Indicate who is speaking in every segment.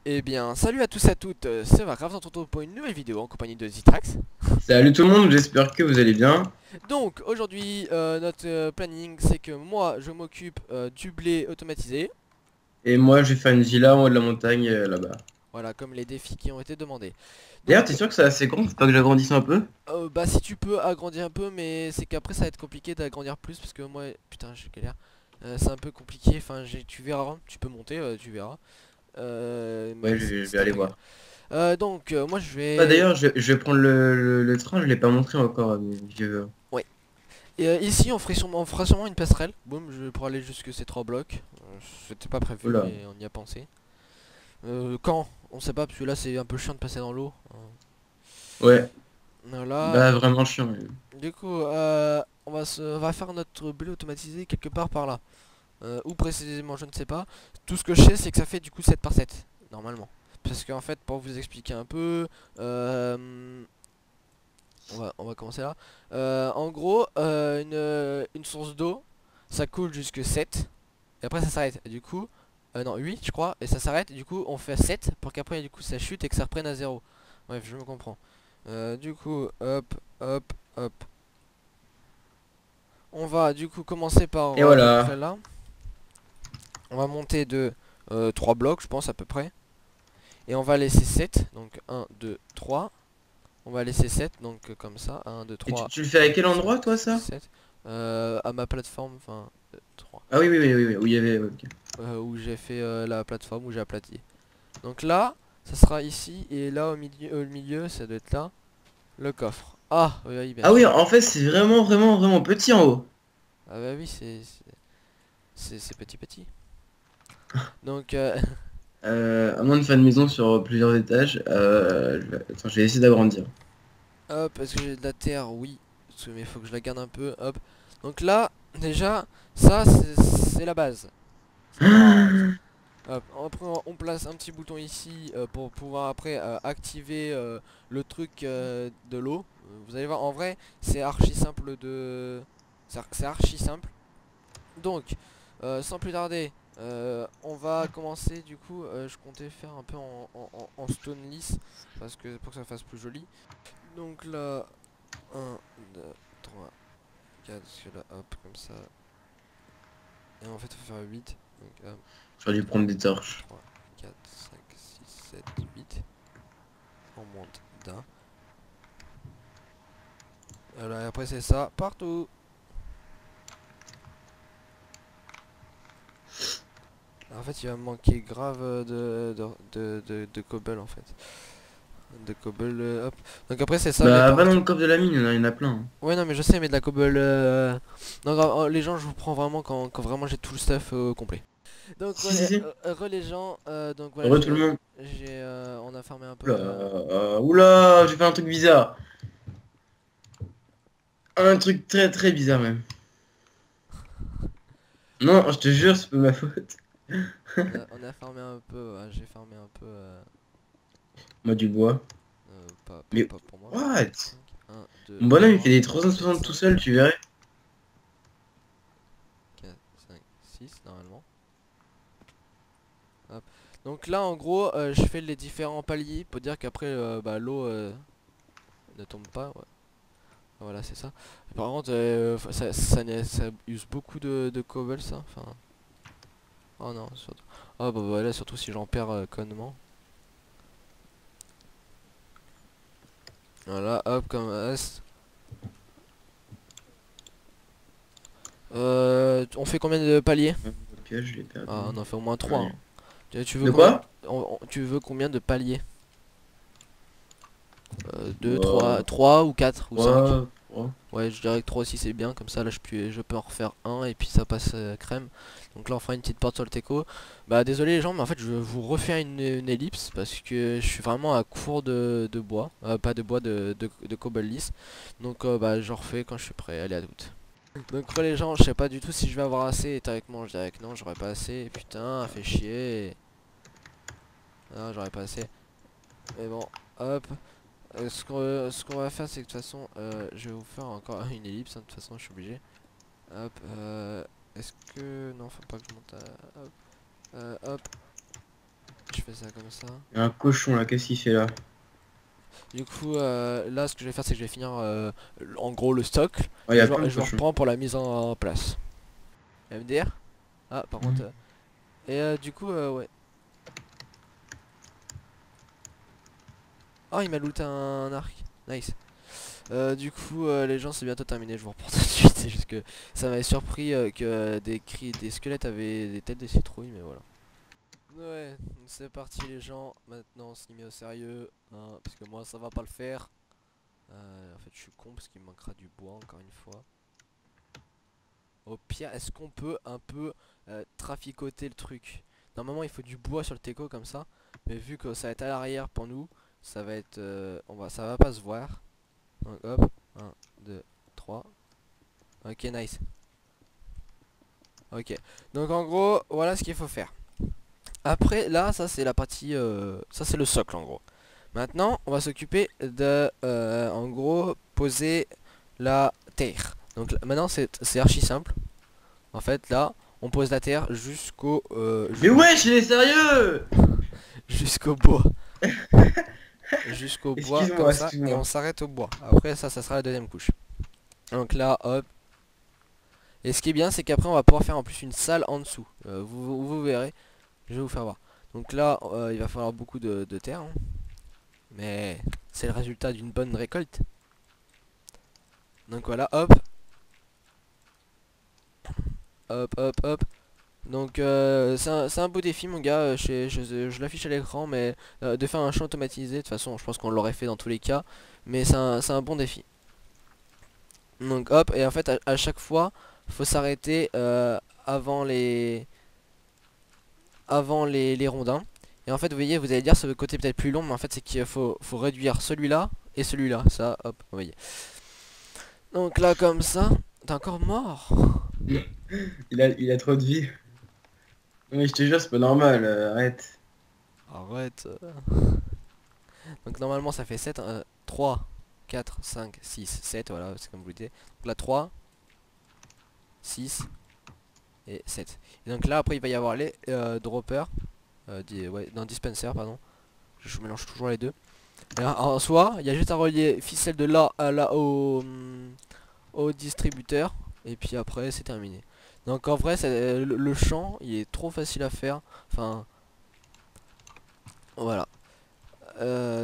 Speaker 1: Eh bien, salut à tous et à toutes, c'est Warcraft, on se retrouve pour une nouvelle vidéo en compagnie de Zitrax.
Speaker 2: Salut tout le monde, j'espère que vous allez bien.
Speaker 1: Donc, aujourd'hui, notre planning, c'est que moi, je m'occupe du blé automatisé.
Speaker 2: Et moi, je vais faire une villa en haut de la montagne là-bas.
Speaker 1: Voilà, comme les défis qui ont été demandés.
Speaker 2: D'ailleurs, t'es
Speaker 1: Donc,
Speaker 2: sûr que c'est assez grand? Faut pas que j'agrandisse un peu?
Speaker 1: bah si tu peux agrandir un peu, mais c'est qu'après ça va être compliqué d'agrandir plus, parce que moi, putain, je galère. C'est un peu compliqué, enfin, tu verras, tu peux monter, tu verras.
Speaker 2: Ouais,
Speaker 1: Mais
Speaker 2: je
Speaker 1: c'est
Speaker 2: vais
Speaker 1: un
Speaker 2: aller
Speaker 1: peu galère.
Speaker 2: voir.
Speaker 1: Donc, moi, je
Speaker 2: Ah,
Speaker 1: vais...
Speaker 2: d'ailleurs, je vais prendre le train, je l'ai pas montré encore à mes vieux.
Speaker 1: Ouais. Et ici, on fera sûrement une passerelle. Boum, pour aller jusque ces trois blocs. C'était pas prévu,
Speaker 2: Oula.
Speaker 1: mais on y a pensé. Quand? On sait pas, parce que là, c'est un peu chiant de passer dans l'eau.
Speaker 2: Ouais,
Speaker 1: Voilà.
Speaker 2: bah vraiment chiant.
Speaker 1: Du coup, on va faire notre blé automatisé quelque part par là. Où précisément, je ne sais pas. Tout ce que je sais, c'est que ça fait du coup 7 par 7 normalement. Parce qu'en fait, pour vous expliquer un peu, on va commencer là. En gros, une source d'eau, ça coule jusque 7. Et après ça s'arrête. Et du coup, non 8 je crois. Et ça s'arrête. Et du coup on fait 7 pour qu'après du coup ça chute et que ça reprenne à zéro. Bref, je me comprends. Du coup, hop, hop, hop. On va du coup commencer par
Speaker 2: Et
Speaker 1: donc
Speaker 2: voilà.
Speaker 1: là. On va monter de 3 blocs je pense à peu près. Et on va laisser 7. Donc un 2 3. On va laisser 7 donc comme ça. Un 2
Speaker 2: Et tu,
Speaker 1: 3
Speaker 2: tu le fais à
Speaker 1: 5
Speaker 2: quel
Speaker 1: 6
Speaker 2: endroit, toi, ça?
Speaker 1: 7 à ma plateforme, enfin 3.
Speaker 2: Ah oui, oui, oui, oui, oui, où il y avait... ok.
Speaker 1: Où j'ai fait la plateforme, où j'ai aplati. Donc là, ça sera ici, et là au milieu, ça doit être là, le coffre. Ah, oui, oui, bien
Speaker 2: Ah oui,
Speaker 1: sûr.
Speaker 2: en fait, c'est vraiment, vraiment, vraiment petit en haut.
Speaker 1: Ah bah oui, c'est petit petit. Donc,
Speaker 2: À moins de faire une maison sur plusieurs étages, attends, je vais essayer d'agrandir.
Speaker 1: hop, est-ce que j'ai de la terre? Oui, mais il faut que je la garde un peu, hop. Donc là, déjà, ça, c'est la base. C'est la base. Hop, après, on place un petit bouton ici pour pouvoir après activer le truc de l'eau. Vous allez voir, en vrai, c'est archi simple de... C'est archi simple. Donc, sans plus tarder, on va commencer du coup. Je comptais faire un peu en stone lisse parce que pour que ça fasse plus joli. Donc là, un 2 3 4 parce que là, hop, comme ça. Et en fait, il faut faire 8. Donc, 1,
Speaker 2: J'aurais dû
Speaker 1: 2,
Speaker 2: prendre des torches.
Speaker 1: 3, 4, 5, 6, 7, 8. On monte d'un. Voilà, et après, c'est ça partout. En fait, il va me manquer grave de cobble en fait. De cobble, hop. Donc après, c'est ça les
Speaker 2: Bah, va dans
Speaker 1: parties.
Speaker 2: le coffre de la mine, il y en a plein, hein.
Speaker 1: Ouais, non, mais je sais, mais de la cobble. Non, les gens, je vous prends vraiment quand vraiment j'ai tout le stuff complet. Donc,
Speaker 2: Si, si, si.
Speaker 1: les gens, donc voilà,
Speaker 2: Heureux tout le monde.
Speaker 1: on a farmé un peu.
Speaker 2: Oula, oula, j'ai fait un truc bizarre. Un truc très très bizarre même. Non, je te jure, c'est pas ma faute.
Speaker 1: On a farmé un peu. J'ai farmé un peu.
Speaker 2: Moi du bois. Mais
Speaker 1: Pas pour moi.
Speaker 2: what?
Speaker 1: 1, 2,
Speaker 2: Mon bonhomme il fait
Speaker 1: 3,
Speaker 2: des
Speaker 1: 4,
Speaker 2: 360 tout
Speaker 1: 5.
Speaker 2: seul, tu verrais.
Speaker 1: 4, 5, 6 normalement. Hop. Donc là en gros je fais les différents paliers pour dire qu'après bah, l'eau ne tombe pas. Ouais. Voilà c'est ça. Par contre ça use beaucoup de cobble ça. Enfin. Oh non surtout. Oh bah voilà surtout si j'en perds connement. Voilà hop comme as. On fait combien de paliers?
Speaker 2: Le piège, je l'ai
Speaker 1: Ah
Speaker 2: perdu.
Speaker 1: on en fait au moins 3
Speaker 2: Ouais.
Speaker 1: hein. Tu veux
Speaker 2: De
Speaker 1: combien
Speaker 2: quoi?
Speaker 1: tu veux combien de paliers? 2,
Speaker 2: Wow.
Speaker 1: 3 ou 4 ou 5.
Speaker 2: Wow. Wow.
Speaker 1: Ouais, je dirais que 3 aussi c'est bien, comme ça là je peux en refaire un et puis ça passe crème. Donc là on fera une petite porte sur le teco. Bah désolé les gens, mais en fait je vais vous refaire une ellipse parce que je suis vraiment à court de bois. Pas de bois, de cobble lisse. Donc bah je refais quand je suis prêt, allez à toutes. Donc les gens, je sais pas du tout si je vais avoir assez, et théoriquement je dirais que non, j'aurais pas assez, et putain, fait chier. Non, j'aurais pas assez. Mais bon, hop. Ce qu'on va faire, c'est que de toute façon, je vais vous faire encore une ellipse. Hein, de toute façon, je suis obligé. Hop. Est-ce que non, faut pas que je monte. Hop. Hop. Je je fais ça comme ça.
Speaker 2: Il y a un cochon là, qu'est-ce qu'il fait là?
Speaker 1: Du coup, là, ce que je vais faire, c'est que je vais finir en gros le stock.
Speaker 2: Oh, il y a plein
Speaker 1: Et
Speaker 2: de
Speaker 1: je
Speaker 2: cochons.
Speaker 1: reprends pour la mise en place. MDR. Ah, par contre. Du coup, ouais. Oh, il m'a looté un arc. Nice. Du coup, les gens, c'est bientôt terminé. Je vous reprends tout de suite. C'est juste que ça m'avait surpris que des squelettes avaient des têtes de citrouilles, mais voilà. Ouais, c'est parti les gens. Maintenant, on s'y met au sérieux, hein, parce que moi, ça va pas le faire. En fait, je suis con parce qu'il me manquera du bois encore une fois. Au pire, est-ce qu'on peut un peu traficoter le truc? Normalement, il faut du bois sur le teco comme ça, mais vu que ça va être à l'arrière pour nous, ça va être, ça va pas se voir. Donc, hop, 1, 2, 3. Ok, nice. Ok, donc en gros, voilà ce qu'il faut faire. Après, là, ça c'est la partie, ça c'est le socle en gros. Maintenant, on va s'occuper de, en gros, poser la terre. Donc maintenant, c'est archi simple. En fait, là, on pose la terre jusqu'au
Speaker 2: Mais wesh, il est sérieux!
Speaker 1: jusqu'au bois. Jusqu'au bois
Speaker 2: Excuse-moi,
Speaker 1: comme ça. Et
Speaker 2: excuse-moi.
Speaker 1: on s'arrête au bois. Après, ça sera la deuxième couche. Donc là, hop. Et ce qui est bien, c'est qu'après, on va pouvoir faire en plus une salle en dessous. Vous verrez. Je vais vous faire voir. Donc là, il va falloir beaucoup de terre. Hein. Mais c'est le résultat d'une bonne récolte. Donc voilà, hop. Hop, hop, hop. Donc c'est un beau défi mon gars, je l'affiche à l'écran, mais de faire un champ automatisé, de toute façon je pense qu'on l'aurait fait dans tous les cas, mais c'est un bon défi. Donc hop, et en fait à chaque fois, faut s'arrêter avant les rondins. Et en fait vous voyez, vous allez dire ce côté peut-être plus long, mais en fait c'est qu'il faut réduire celui-là et celui-là, ça hop, vous voyez. Donc là comme ça, t'es encore mort.
Speaker 2: Il a trop de vie. Non, mais je te jure, c'est pas normal, arrête.
Speaker 1: Arrête. Donc normalement ça fait 7 3, 4, 5, 6, 7, voilà, c'est comme vous le dites. Donc là 3, 6 et 7. Et donc là après il va y avoir les droppers, ouais, non dispenser pardon. Je mélange toujours les deux. Et en soi, il y a juste à relier ficelle de là à là au distributeur. Et puis après c'est terminé. Donc en vrai le champ il est trop facile à faire. Enfin voilà.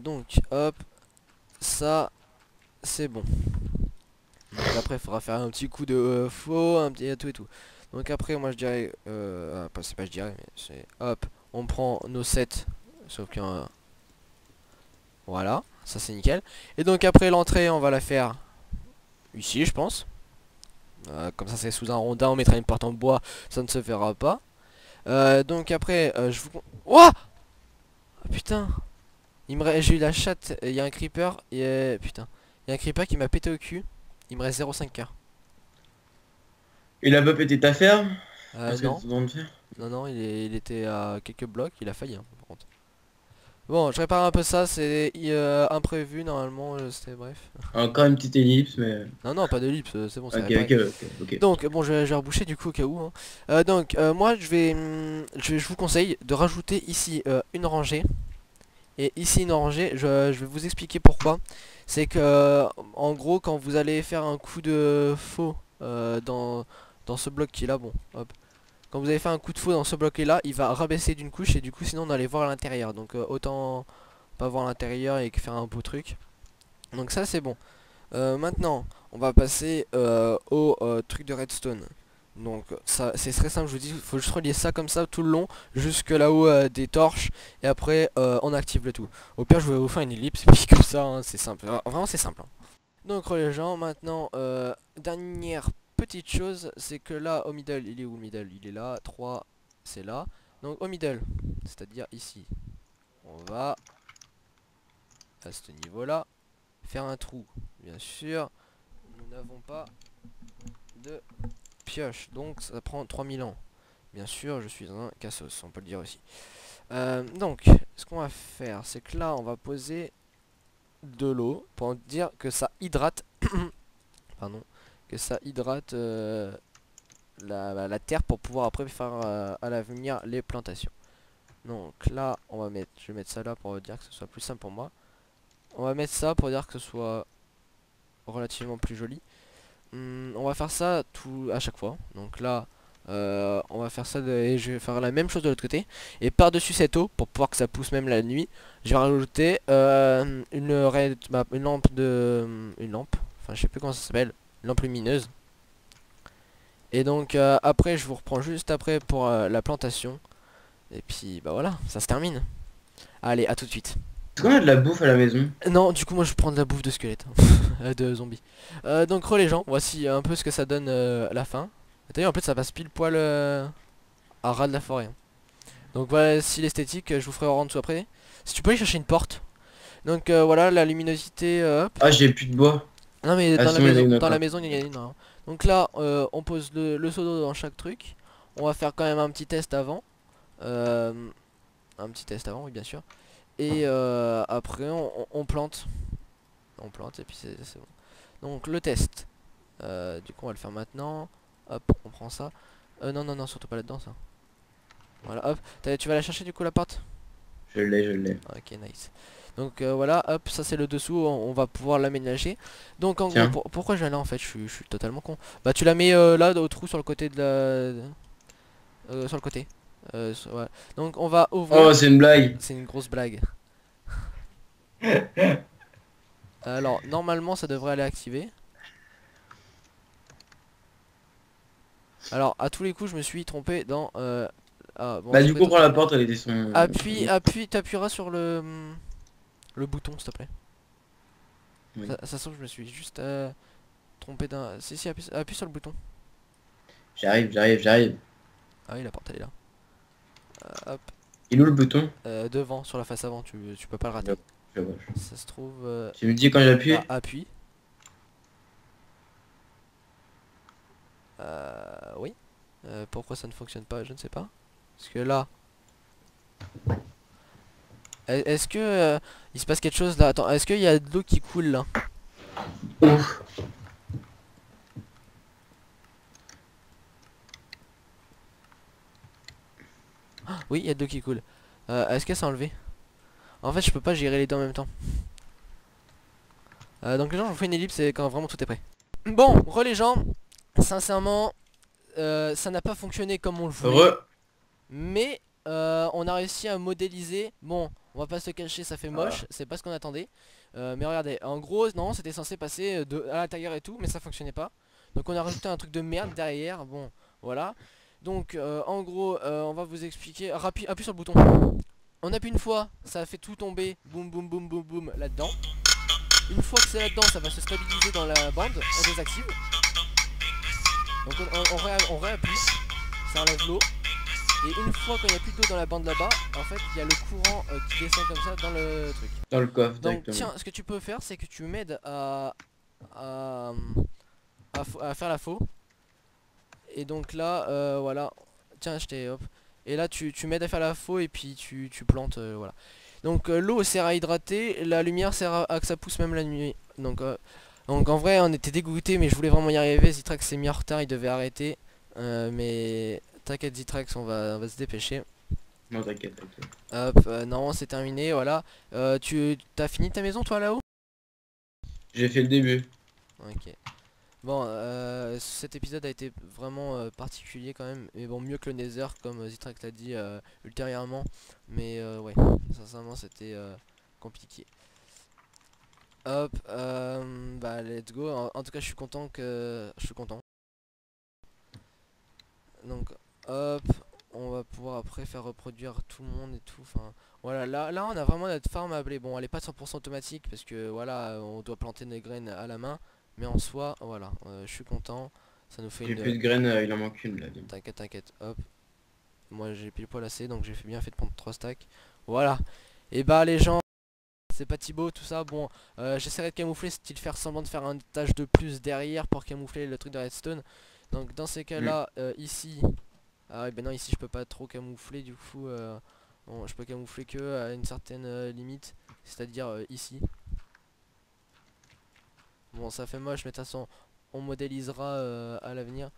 Speaker 1: Donc hop, ça c'est bon. Donc après il faudra faire un petit coup de faux, un petit tout et tout. Donc après moi je dirais, c'est pas je dirais, mais c'est hop, on prend nos 7, sauf qu'un, voilà, ça c'est nickel. Et donc après l'entrée on va la faire ici je pense. Comme ça c'est sous un rondin, on mettra une porte en bois, ça ne se verra pas. Donc après je vous... Ouah, oh, putain, j'ai eu la chatte, il y a un creeper, et putain, il y a un creeper qui m'a pété au cul. Il me reste 0,5 k.
Speaker 2: Il a pas pété ta ferme? Parce que
Speaker 1: Non.
Speaker 2: tu de faire.
Speaker 1: Non, il était à quelques blocs, il a failli hein, par contre. Bon, je répare un peu ça, c'est imprévu normalement, c'était bref.
Speaker 2: Encore une petite ellipse, mais...
Speaker 1: Non, pas d'ellipse, c'est bon, c'est
Speaker 2: Ok,
Speaker 1: réparé.
Speaker 2: ok.
Speaker 1: Donc, bon, je vais reboucher du coup au cas où. Hein. Donc, moi, je vous conseille de rajouter ici une rangée. Et ici une rangée, je vais vous expliquer pourquoi. C'est que, en gros, quand vous allez faire un coup de faux dans ce bloc qui est là, bon, hop. Quand vous avez fait un coup de faux dans ce bloc là, il va rabaisser d'une couche et du coup sinon on allait voir à l'intérieur. Donc autant pas voir l'intérieur et faire un beau truc. Donc ça c'est bon. Maintenant on va passer au truc de redstone. Donc ça c'est très simple, je vous dis, il faut juste relier ça comme ça tout le long jusque là-haut des torches et après on active le tout. Au pire je vais vous faire une ellipse et puis comme ça hein, c'est simple. Vraiment c'est simple. Hein. Donc les gens, maintenant dernière petite chose, c'est que là au middle, il est où le middle? Il est là, 3 c'est là. Donc au middle, c'est à dire ici, on va à ce niveau là faire un trou. Bien sûr, nous n'avons pas de pioche, donc ça prend 3000 ans. Bien sûr, je suis un cassos, on peut le dire aussi. Donc, ce qu'on va faire, c'est que là, on va poser de l'eau pour dire que ça hydrate, pardon, que ça hydrate la terre pour pouvoir après faire à l'avenir les plantations. Donc là on va mettre, je vais mettre ça là pour dire que ce soit plus simple pour moi. On va mettre ça pour dire que ce soit relativement plus joli. On va faire ça tout à chaque fois. Donc là on va faire ça et je vais faire la même chose de l'autre côté. Et par dessus cette eau, pour pouvoir que ça pousse même la nuit, je vais rajouter une lampe une lampe, enfin je sais plus comment ça s'appelle, une lampe lumineuse. Et donc après je vous reprends juste après pour la plantation. Et puis bah voilà, ça se termine. Allez, à tout de suite.
Speaker 2: Est-ce qu'on a de la bouffe à la maison?
Speaker 1: Non, du coup moi je prends de la bouffe de squelette, de zombies. Donc les gens, voici un peu ce que ça donne à la fin. T'as vu, en fait ça passe pile poil à ras de la forêt, hein. Donc voilà, si l'esthétique, je vous ferai en dessous après. Si tu peux aller chercher une porte. Donc voilà, la luminosité, hop.
Speaker 2: Ah, j'ai plus de bois.
Speaker 1: Non mais
Speaker 2: Ah, si, on en a une
Speaker 1: dans la
Speaker 2: encore.
Speaker 1: maison il y en a une, hein. Donc là, on pose le seau d'eau dans chaque truc. On va faire quand même un petit test avant. Euh, un petit test avant, oui bien sûr. Et après on plante. On plante et puis c'est bon. Donc le test. Du coup on va le faire maintenant. Hop, on prend ça. Non non non, surtout pas là-dedans ça. Voilà, hop. Tu vas la chercher du coup la porte?
Speaker 2: Je l'ai, je l'ai.
Speaker 1: Ok, nice. Donc voilà, hop, ça c'est le dessous, on va pouvoir l'aménager. Donc en gros,
Speaker 2: Tiens.
Speaker 1: pourquoi je vais là en fait, je suis totalement con. Bah tu la mets là au trou sur le côté de sur le côté. Ouais. Donc on va ouvrir.
Speaker 2: Oh, c'est une blague.
Speaker 1: C'est une grosse blague. Alors normalement ça devrait aller activer. Alors à tous les coups je me suis trompé dans ah, bon,
Speaker 2: Bah,
Speaker 1: ça
Speaker 2: du
Speaker 1: peut
Speaker 2: coup,
Speaker 1: être
Speaker 2: prends la porte, elle était son...
Speaker 1: t'appuieras sur le bouton s'il te plaît.
Speaker 2: Oui.
Speaker 1: Ça sent que je me suis juste trompé d'un. Si, appuie sur le bouton.
Speaker 2: J'arrive, j'arrive, j'arrive.
Speaker 1: Ah oui, la porte elle est là. Hop,
Speaker 2: Il est où le bouton?
Speaker 1: devant, sur la face avant, tu peux pas le
Speaker 2: Je
Speaker 1: rater.
Speaker 2: je vois.
Speaker 1: Ça se trouve.
Speaker 2: Tu me dis quand j'appuie?
Speaker 1: Bah, appuie. Oui. Pourquoi ça ne fonctionne pas, je ne sais pas. Parce que là. Est-ce que il se passe quelque chose là? Attends, est-ce qu'il y a de l'eau qui coule là?
Speaker 2: Ouf.
Speaker 1: Oui, il y a de l'eau qui coule. Est-ce qu'elle s'est enlevée? En fait, je peux pas gérer les deux en même temps. Donc les gens, je vous fais une ellipse et quand vraiment tout est prêt. Bon, les gens, sincèrement, ça n'a pas fonctionné comme on le voulait.
Speaker 2: Heureux.
Speaker 1: Mais on a réussi à modéliser. Bon, on va pas se cacher, ça fait
Speaker 2: Ah.
Speaker 1: moche, c'est pas ce qu'on attendait. Mais regardez, en gros, non, c'était censé passer à l'intérieur et tout, mais ça fonctionnait pas. Donc on a rajouté un truc de merde derrière. Bon, voilà. Donc en gros, on va vous expliquer. Appuie sur le bouton. On appuie une fois, ça a fait tout tomber. Boum, boum, boum, boum, boum, là-dedans. Une fois que c'est là-dedans, ça va se stabiliser dans la bande. On désactive. Donc on réappuie. Ça enlève l'eau. Et une fois qu'il n'y a plus d'eau dans la bande là-bas, en fait, il y a le courant qui descend comme ça dans le truc.
Speaker 2: Dans le coffre,
Speaker 1: Donc
Speaker 2: directement.
Speaker 1: tiens, ce que tu peux faire, c'est que tu m'aides à, à faire la faux. Et donc là, voilà. Tiens, je t'ai hop. Et là, tu m'aides à faire la faux et puis tu plantes, voilà. Donc l'eau sert à hydrater, la lumière sert à que ça pousse même la nuit. Donc en vrai, on était dégoûté, mais je voulais vraiment y arriver. Zitrax s'est mis en retard, il devait arrêter. Mais t'inquiète Zitrax, on va se dépêcher.
Speaker 2: Non, t'inquiète, t'inquiète.
Speaker 1: Hop, non, c'est terminé, voilà. Tu t'as fini ta maison toi là-haut?
Speaker 2: J'ai fait le début.
Speaker 1: Ok. Bon, cet épisode a été vraiment particulier quand même. Mais bon, mieux que le Nether, comme Zitrax l'a dit ultérieurement. Mais ouais, sincèrement, c'était compliqué. Hop, bah let's go. En tout cas, je suis content que... Je suis content. Donc, hop, on va pouvoir après faire reproduire tout le monde et tout. Enfin, voilà, là on a vraiment notre farm à blé. Bon, elle est pas 100% automatique parce que voilà, on doit planter des graines à la main. Mais en soi, voilà, je suis content. Ça nous fait
Speaker 2: J'ai plus
Speaker 1: une...
Speaker 2: de graines, il en manque une là.
Speaker 1: T'inquiète, t'inquiète, hop. Moi j'ai pile poil assez, donc j'ai bien fait de prendre 3 stacks. Voilà. Et bah les gens, c'est pas Thibaut, tout ça. Bon, j'essaierai de camoufler, style faire semblant de faire un tâche de plus derrière pour camoufler le truc de redstone. Donc dans ces cas là, ici... Ah ouais, ben non, ici je peux pas trop camoufler, du coup bon, je peux camoufler que à une certaine limite, c'est-à-dire ici. Bon, ça fait moche, mais de toute façon on modélisera à l'avenir.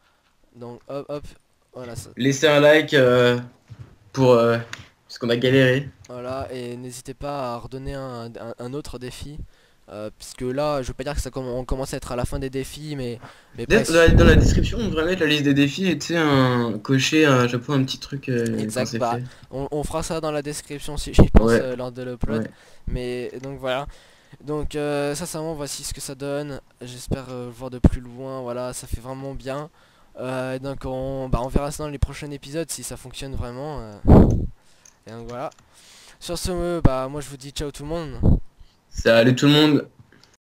Speaker 1: Donc hop hop, voilà ça.
Speaker 2: Laissez un like pour Parce qu'on a galéré.
Speaker 1: Voilà, et n'hésitez pas à redonner un autre défi. Puisque là, je veux pas dire que on commence à être à la fin des défis, mais
Speaker 2: Peut-être
Speaker 1: presque.
Speaker 2: dans la description, on devrait mettre la liste des défis et tu sais, cocher à chaque fois un petit truc quand
Speaker 1: Exact,
Speaker 2: c'est
Speaker 1: bah
Speaker 2: fait.
Speaker 1: on fera ça dans la description si j'y pense
Speaker 2: Ouais,
Speaker 1: lors de l'upload.
Speaker 2: ouais.
Speaker 1: Mais donc voilà. Donc sincèrement, voici ce que ça donne. J'espère voir de plus loin. Voilà, ça fait vraiment bien. Donc on verra ça dans les prochains épisodes si ça fonctionne vraiment. Et donc voilà. Sur ce, bah moi je vous dis ciao tout le monde.
Speaker 2: Salut tout le monde.